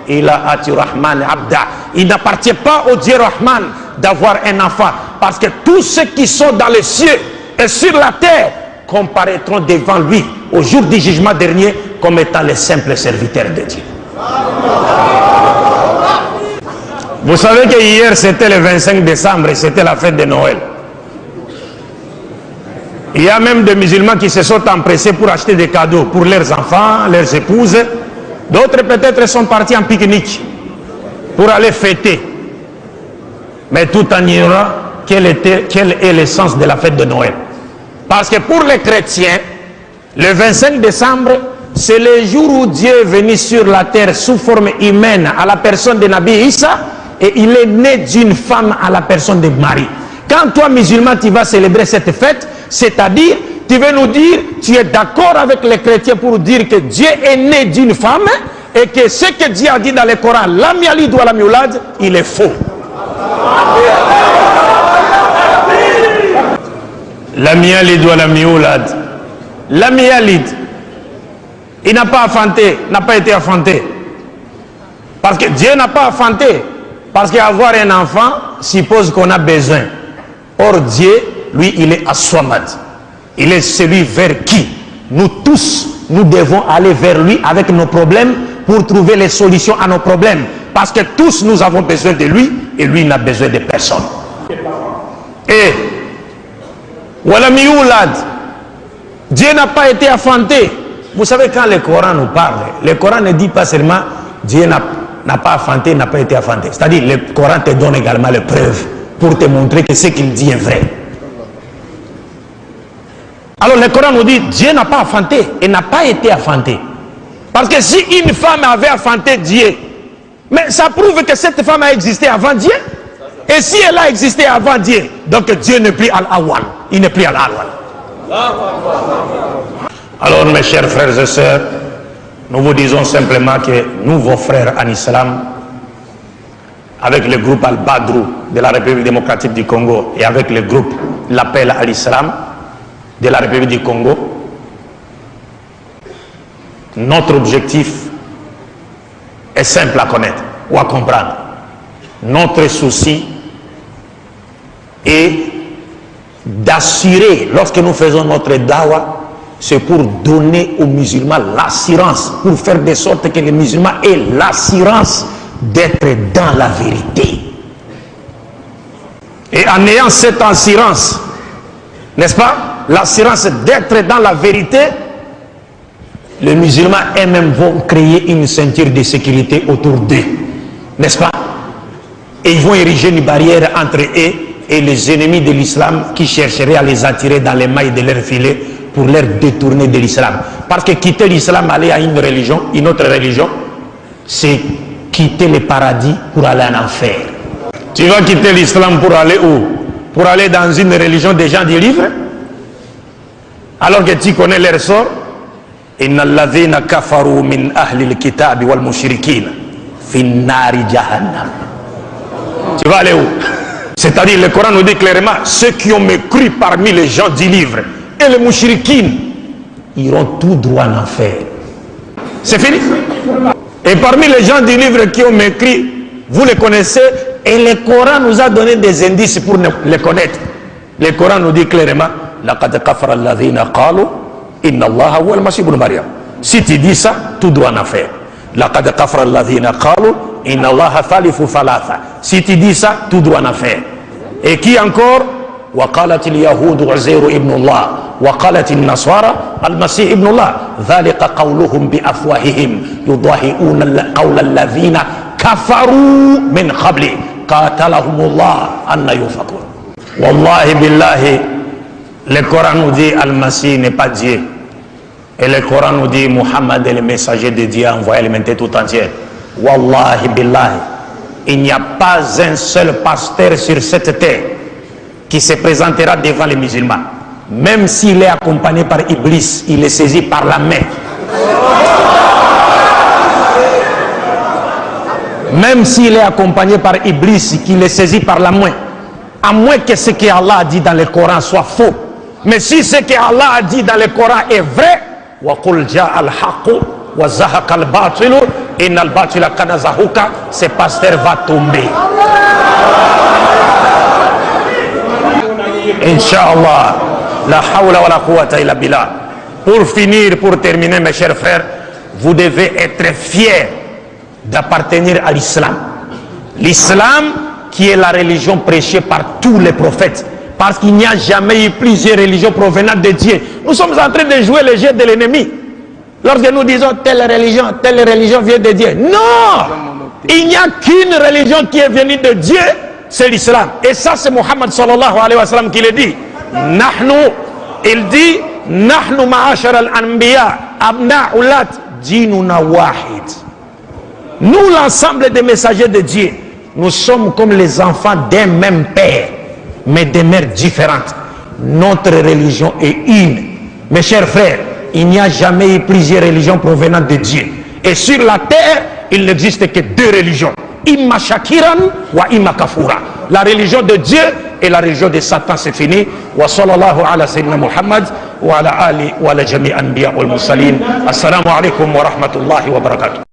Il n'appartient pas au Dieu Rahman d'avoir un enfant, parce que tous ceux qui sont dans les cieux et sur la terre comparaîtront devant lui au jour du jugement dernier comme étant les simples serviteurs de Dieu. Vous savez que hier c'était le 25 décembre et c'était la fête de Noël. Il y a même des musulmans qui se sont empressés pour acheter des cadeaux pour leurs enfants, leurs épouses. D'autres peut-être sont partis en pique-nique pour aller fêter. Mais tout en ignorant quel est le sens de la fête de Noël. Parce que pour les chrétiens, le 25 décembre, c'est le jour où Dieu est venu sur la terre sous forme humaine à la personne de Nabi Issa, et il est né d'une femme à la personne de Marie. Quand toi, musulman, tu vas célébrer cette fête, c'est-à-dire, tu veux nous dire, tu es d'accord avec les chrétiens pour dire que Dieu est né d'une femme et que ce que Dieu a dit dans le Coran, lam yalid wa lam yulad, il est faux. Lam yalid wa lam yulad. Lam yalid, il n'a pas enfanté, n'a pas été enfanté. Parce que Dieu n'a pas enfanté. Parce qu'avoir un enfant suppose qu'on a besoin. Or Dieu, lui, il est as-Samad. Il est celui vers qui nous tous, nous devons aller vers lui avec nos problèmes pour trouver les solutions à nos problèmes. Parce que tous, nous avons besoin de lui et lui n'a besoin de personne. Et walam yulad, Dieu n'a pas été enfanté. Vous savez, quand le Coran nous parle, le Coran ne dit pas seulement Dieu n'a pas enfanté, n'a pas été enfanté. C'est-à-dire, le Coran te donne également les preuves pour te montrer que ce qu'il dit est vrai. Alors le Coran nous dit Dieu n'a pas enfanté et n'a pas été enfanté. Parce que si une femme avait enfanté Dieu, mais ça prouve que cette femme a existé avant Dieu. Et si elle a existé avant Dieu, donc Dieu n'est plus Al-Awwal. Il n'est plus Al-Awwal. Alors mes chers frères et sœurs, nous vous disons simplement que nous, vos frères en islam, avec le groupe Al-Badrou de la République démocratique du Congo et avec le groupe L'Appel à l'Islam de la République du Congo, notre objectif est simple à connaître ou à comprendre. Notre souci est d'assurer, lorsque nous faisons notre dawa, c'est pour donner aux musulmans l'assurance, pour faire de sorte que les musulmans aient l'assurance d'être dans la vérité. Et en ayant cette assurance, n'est-ce pas, l'assurance d'être dans la vérité, les musulmans eux-mêmes vont créer une ceinture de sécurité autour d'eux, n'est-ce pas? Et ils vont ériger une barrière entre eux et les ennemis de l'islam qui chercheraient à les attirer dans les mailles de leur filet pour leur détourner de l'islam. Parce que quitter l'islam, aller à une religion, une autre religion, c'est quitter le paradis pour aller en enfer. Tu vas quitter l'islam pour aller où? Pour aller dans une religion des gens du livre? Alors que tu connais leur sort. Inna alladhina kafaru min ahli al-kitab wal mushrikin fi nari jahannam. Tu vas aller où? C'est-à-dire, le Coran nous dit clairement, ceux qui ont mécru parmi les gens du livre et les mouchriquines iront tout droit en enfer. C'est fini. Et parmi les gens du livre qui ont mécrit, vous les connaissez, et le Coran nous a donné des indices pour les connaître. Le Coran nous dit clairement, laqad kafara alladhina qalu inna Allaha huwa al-Masih ibn Maryam. Si tu dis ça, tout droit en enfer. Laqad kafara alladhina qalu inna Allaha thalithu thalatha. Si tu dis ça, tout droit en enfer. Et qui encore? وقالت اليهود عزير ابن الله وقالت النصارى المسيح ابن الله ذلك قولهم بأفواههم يضاهئون قول الذين كفروا من قبل قاتلهم الله أن يؤفكون. والله بالله, le Coran nous dit Al-Masih n'est pas Dieu, et le Coran nous dit Muhammad est le messager de Dieu envoyé à l'humanité tout entière. Wallahi billahi, il n'y a pas un seul pasteur sur cette terre qui se présentera devant les musulmans, même s'il est accompagné par Iblis, il est saisi par la main. Même s'il est accompagné par Iblis, qu'il est saisi par la main, à moins que ce que Allah a dit dans le Coran soit faux. Mais si ce que Allah a dit dans le Coran est vrai, وَقُلْ جَاءَ الْحَقُّ وَزَهَقَ الْبَاطِلُ Innal batila kana zahuka, ce pasteur va tomber. Inch'Allah. La hawla wa la quwwata illa billah. Pour finir, pour terminer, mes chers frères, vous devez être fiers d'appartenir à l'islam. L'islam qui est la religion prêchée par tous les prophètes. Parce qu'il n'y a jamais eu plusieurs religions provenant de Dieu. Nous sommes en train de jouer le jeu de l'ennemi. Lorsque nous disons telle religion vient de Dieu. Non! Il n'y a qu'une religion qui est venue de Dieu, c'est l'islam. Et ça, c'est Muhammad sallallahu alayhi wa sallam qui le dit. Il dit, Nahnu ma'ashar al-anbiya, abna'ulat, dinuna wahid. Nous, l'ensemble des messagers de Dieu, nous sommes comme les enfants d'un même père, mais de mères différentes. Notre religion est une. Mes chers frères, il n'y a jamais eu plusieurs religions provenant de Dieu. Et sur la terre, il n'existe que deux religions. Imma shakiran wa imma kafura. La religion de Dieu et la religion de Satan, c'est fini. Wa sallallahu ala sayyidina Muhammad wa ala ali wa ala jami' anbiya wal mursalin. Assalamu alaikum wa rahmatullahi wa barakatuh.